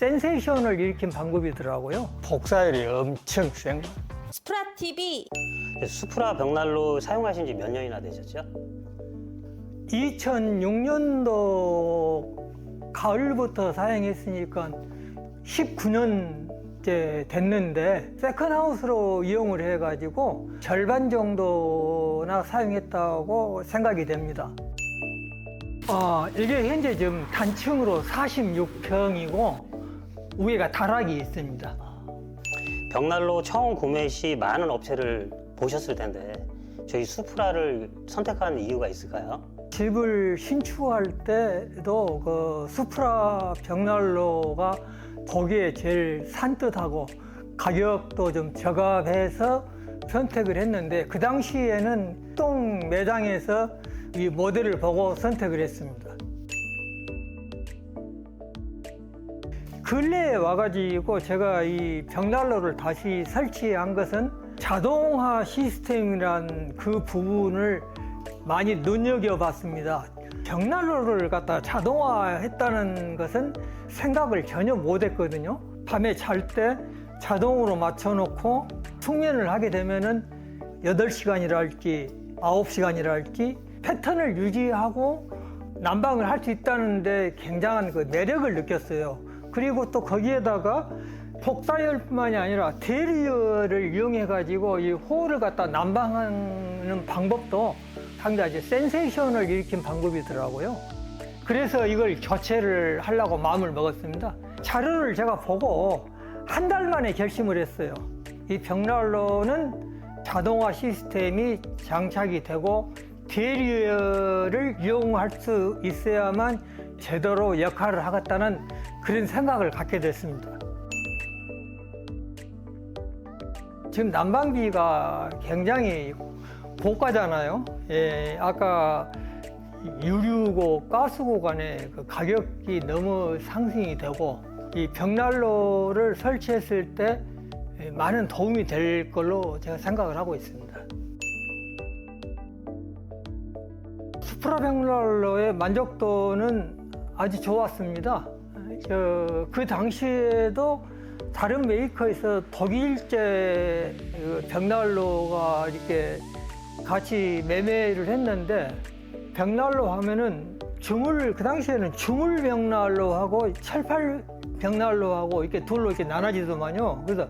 센세이션을 일으킨 방법이더라고요. 복사율이 엄청 센 거. 스프라 TV. 수프라 벽난로 사용하신 지 몇 년이나 되셨죠? 2006년도 가을부터 사용했으니까 19년째 됐는데 세컨하우스로 이용을 해가지고 절반 정도나 사용했다고 생각이 됩니다. 이게 현재 지금 단층으로 46평이고 위에가 다락이 있습니다. 벽난로 처음 구매 시 많은 업체를 보셨을 텐데 저희 수프라를 선택한 이유가 있을까요? 집을 신축할 때도 그 수프라 벽난로가 보기에 제일 산뜻하고 가격도 좀 저렴해서 선택을 했는데 그 당시에는 동 매장에서 이 모델을 보고 선택을 했습니다. 근래에 와가지고 제가 이 벽난로를 다시 설치한 것은 자동화 시스템이란 그 부분을 많이 눈여겨봤습니다. 벽난로를 갖다 자동화했다는 것은 생각을 전혀 못했거든요. 밤에 잘 때 자동으로 맞춰놓고 숙면을 하게 되면은 8시간이랄지 9시간이랄지 패턴을 유지하고 난방을 할 수 있다는데 굉장한 그 매력을 느꼈어요. 그리고 또 거기에다가 복사열뿐만이 아니라 대리열을 이용해 가지고 이 호를 갖다 난방하는 방법도 상당히 센세이션을 일으킨 방법이더라고요. 그래서 이걸 교체를 하려고 마음을 먹었습니다. 자료를 제가 보고 한 달 만에 결심을 했어요. 이 벽난로는 자동화 시스템이 장착이 되고 대리열을 이용할 수 있어야만 제대로 역할을 하겠다는 그런 생각을 갖게 됐습니다. 지금 난방비가 굉장히 고가잖아요. 아까 유류고 가스고 간에 그 가격이 너무 상승이 되고 이 벽난로를 설치했을 때 많은 도움이 될 걸로 제가 생각을 하고 있습니다. 수프라 벽난로의 만족도는 아주 좋았습니다. 그 당시에도 다른 메이커에서 독일제 벽난로가 이렇게 같이 매매를 했는데 벽난로 하면은 그 당시에는 주물 벽난로하고 철판 벽난로하고 이렇게 둘로 이렇게 나눠지더만요. 그래서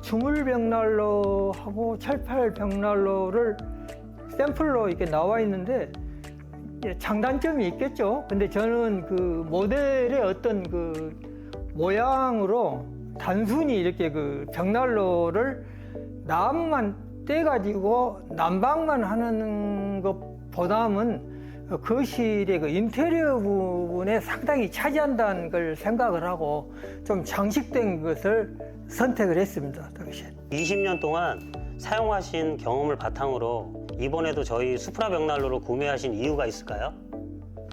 주물 벽난로하고 철판 벽난로를 샘플로 이렇게 나와 있는데 장단점이 있겠죠. 근데 저는 그 모델의 어떤 그 모양으로 단순히 이렇게 그 벽난로를 나무만 떼가지고 난방만 하는 것보다는 거실의 그 인테리어 부분에 상당히 차지한다는 걸 생각을 하고 좀 장식된 것을 선택을 했습니다. 당시에. 20년 동안 사용하신 경험을 바탕으로 이번에도 저희 수프라 벽난로를 구매하신 이유가 있을까요?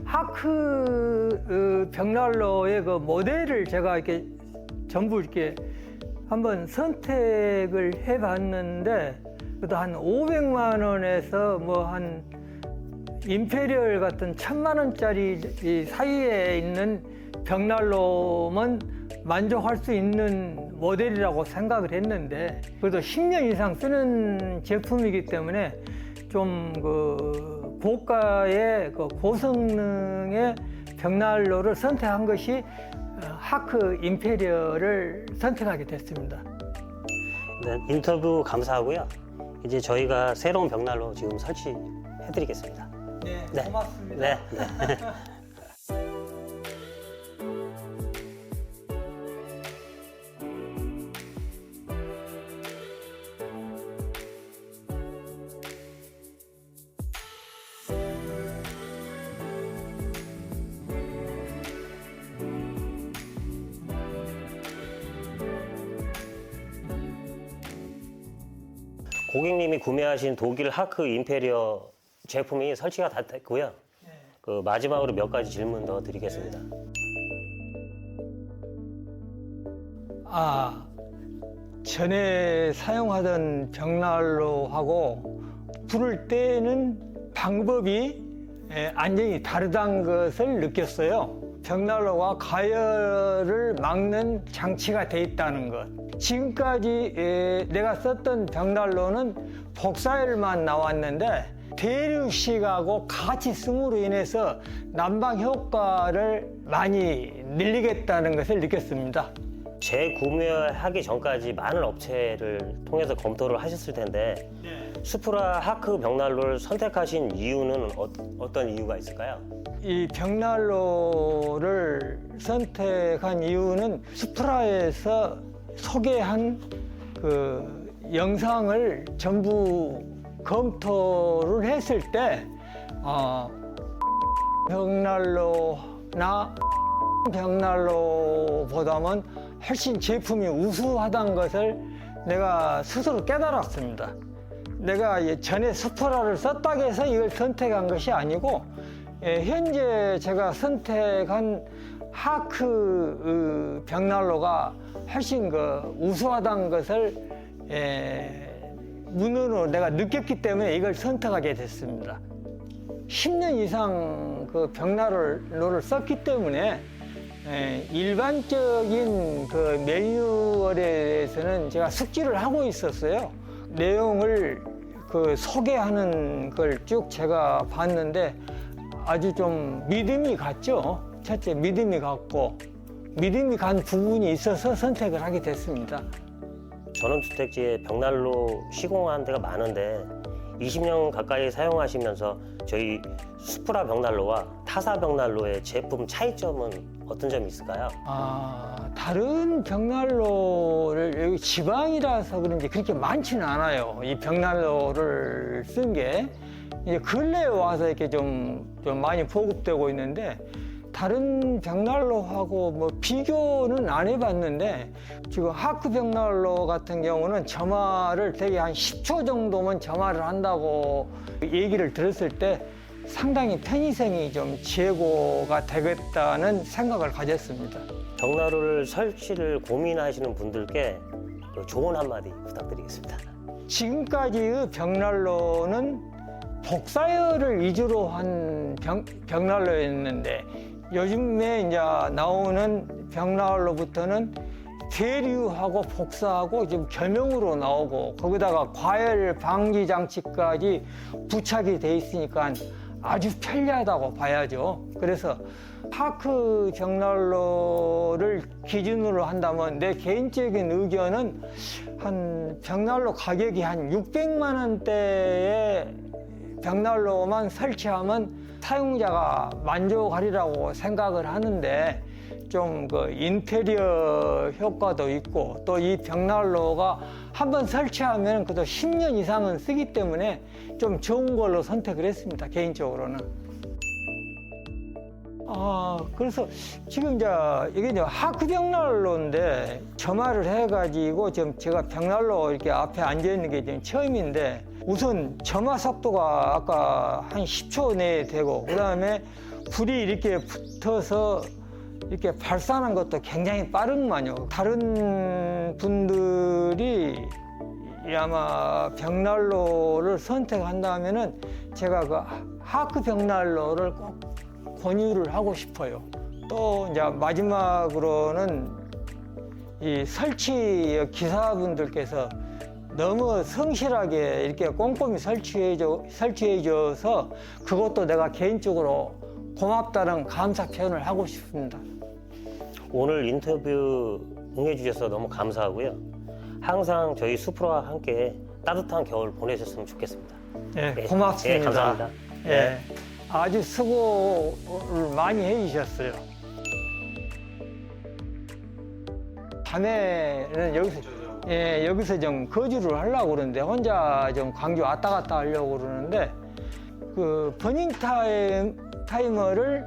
하크 벽난로의 그 모델을 제가 이렇게 전부 이렇게 한번 선택을 해봤는데 그래도 한 500만 원에서 뭐 한 임페리얼 같은 1000만 원짜리 사이에 있는 벽난로만 만족할 수 있는 모델이라고 생각을 했는데 그래도 10년 이상 쓰는 제품이기 때문에 좀 그 고가의 그 고성능의 벽난로를 선택한 것이 하크 임페리얼을 선택하게 됐습니다. 네, 인터뷰 감사하고요. 이제 저희가 새로운 벽난로 지금 설치해드리겠습니다. 네, 네. 고맙습니다. 네, 네. 고객님이 구매하신 독일 하크 임페리어 제품이 설치가 다 됐고요. 그 마지막으로 몇 가지 질문 더 드리겠습니다. 전에 사용하던 벽난로하고 불을 떼는 방법이 완전히 다르다는 것을 느꼈어요. 벽난로가 가열을 막는 장치가 돼 있다는 것. 지금까지 내가 썼던 벽난로는 복사열만 나왔는데 대류식하고 같이 씀으로 인해서 난방 효과를 많이 늘리겠다는 것을 느꼈습니다. 재구매하기 전까지 많은 업체를 통해서 검토를 하셨을 텐데 수프라 하크 벽난로를 선택하신 이유는 어떤 이유가 있을까요? 이 벽난로를 선택한 이유는 수프라에서 소개한 그 영상을 전부 검토를 했을 때 벽난로나 벽난로보다는 훨씬 제품이 우수하다는 것을 내가 스스로 깨달았습니다. 내가 전에 수프라를 썼다고 해서 이걸 선택한 것이 아니고 현재 제가 선택한 하크 벽난로가 훨씬 우수하다는 것을 눈으로 내가 느꼈기 때문에 이걸 선택하게 됐습니다. 10년 이상 그 벽난로를 썼기 때문에 일반적인 그 매뉴얼에 대해서는 제가 숙지를 하고 있었어요. 내용을 그 소개하는 걸 쭉 제가 봤는데 아주 좀 믿음이 갔죠. 첫째 믿음이 갔고 믿음이 간 부분이 있어서 선택을 하게 됐습니다. 전원주택지에 벽난로 시공한 데가 많은데 20년 가까이 사용하시면서 저희 수프라 벽난로와 타사 벽난로의 제품 차이점은 어떤 점이 있을까요? 다른 벽난로를 여기 지방이라서 그런지 그렇게 많지는 않아요. 이 벽난로를 쓴 게 이제 근래에 와서 이렇게 좀 많이 보급되고 있는데 다른 벽난로하고 뭐 비교는 안 해봤는데 지금 하크 벽난로 같은 경우는 점화를 되게 한 10초 정도면 점화를 한다고 얘기를 들었을 때 상당히 편의성이 좀 제고가 되겠다는 생각을 가졌습니다. 벽난로를 설치를 고민하시는 분들께 조언 한마디 부탁드리겠습니다. 지금까지의 벽난로는 복사열을 위주로 한 벽난로였는데 요즘에 이제 나오는 벽난로부터는 대류하고 복사하고 지금 겸용으로 나오고 거기다가 과열 방지 장치까지 부착이 돼 있으니까 아주 편리하다고 봐야죠. 그래서 하크 벽난로를 기준으로 한다면 내 개인적인 의견은 한 벽난로 가격이 한 600만 원대의 벽난로만 설치하면 사용자가 만족하리라고 생각을 하는데 좀 그 인테리어 효과도 있고 또 이 벽난로가 한번 설치하면 그래도 10년 이상은 쓰기 때문에 좀 좋은 걸로 선택을 했습니다. 개인적으로는. 그래서 지금 이게 하크 벽난로인데 점화를 해가지고 지금 제가 벽난로 이렇게 앞에 앉아 있는 게 지금 처음인데 우선 점화 속도가 아까 한 10초 내에 되고 그다음에 불이 이렇게 붙어서 이렇게 발산한 것도 굉장히 빠르구만요. 다른 분들이 아마 벽난로를 선택한다면은 제가 그 하크 벽난로를 꼭 권유를 하고 싶어요. 또 이제 마지막으로는 이 설치 기사분들께서 너무 성실하게 이렇게 꼼꼼히 설치해줘서 그것도 내가 개인적으로 고맙다는 감사 표현을 하고 싶습니다. 오늘 인터뷰 응해주셔서 너무 감사하고요. 항상 저희 수프라와 함께 따뜻한 겨울 보내셨으면 좋겠습니다. 네, 고맙습니다. 네, 감사합니다. 네, 아주 수고를 많이 해주셨어요. 밤에는 여기서 좀 거주를 하려고 그러는데 혼자 좀 광주 왔다 갔다 하려고 그러는데 그 버닝 타이머를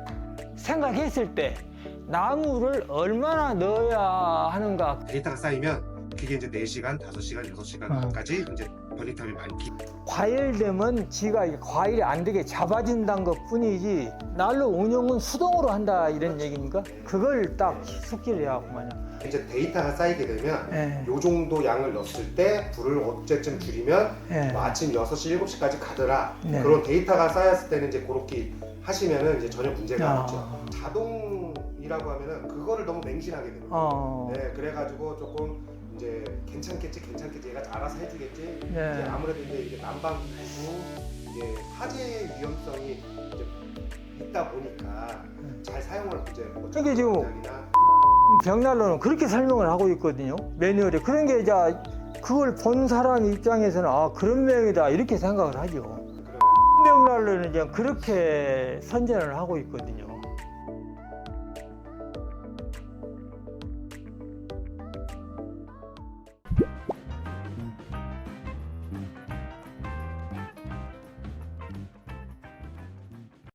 생각했을 때 나무를 얼마나 넣어야 하는가. 데이터가 쌓이면 그게 이제 4시간, 5시간, 6시간까지 이제 버닝타임이 많기. 과열되면 지가 과열이 안 되게 잡아준다는 것 뿐이지 난로 운영은 수동으로 한다 이런 얘기입니까? 그걸 딱 숙지를 해야겠구만요. 이제 데이터가 쌓이게 되면 네. 요 정도 양을 넣었을 때 불을 어째쯤 줄이면 네. 뭐 아침 6시, 7시까지 가더라. 네. 그런 데이터가 쌓였을 때는 이제 그렇게 하시면은 이제 전혀 문제가 없죠. 자동 이라고 하면은 그거를 너무 맹신하게 됩니다. 네, 그래가지고 조금 이제 괜찮겠지 얘가 알아서 해주겠지. 네. 이제 아무래도 이제 난방 기구 이게 화재의 위험성이 이제 있다 보니까 잘 사용을 이제 뭐 이게 지금 전자기나 벽난로는 그렇게 설명을 하고 있거든요. 매뉴얼에. 그런 게 이제 그걸 본 사람 입장에서는 아, 그런 명이다 이렇게 생각을 하죠. 그런 벽난로는 이제 그렇게 선전을 하고 있거든요.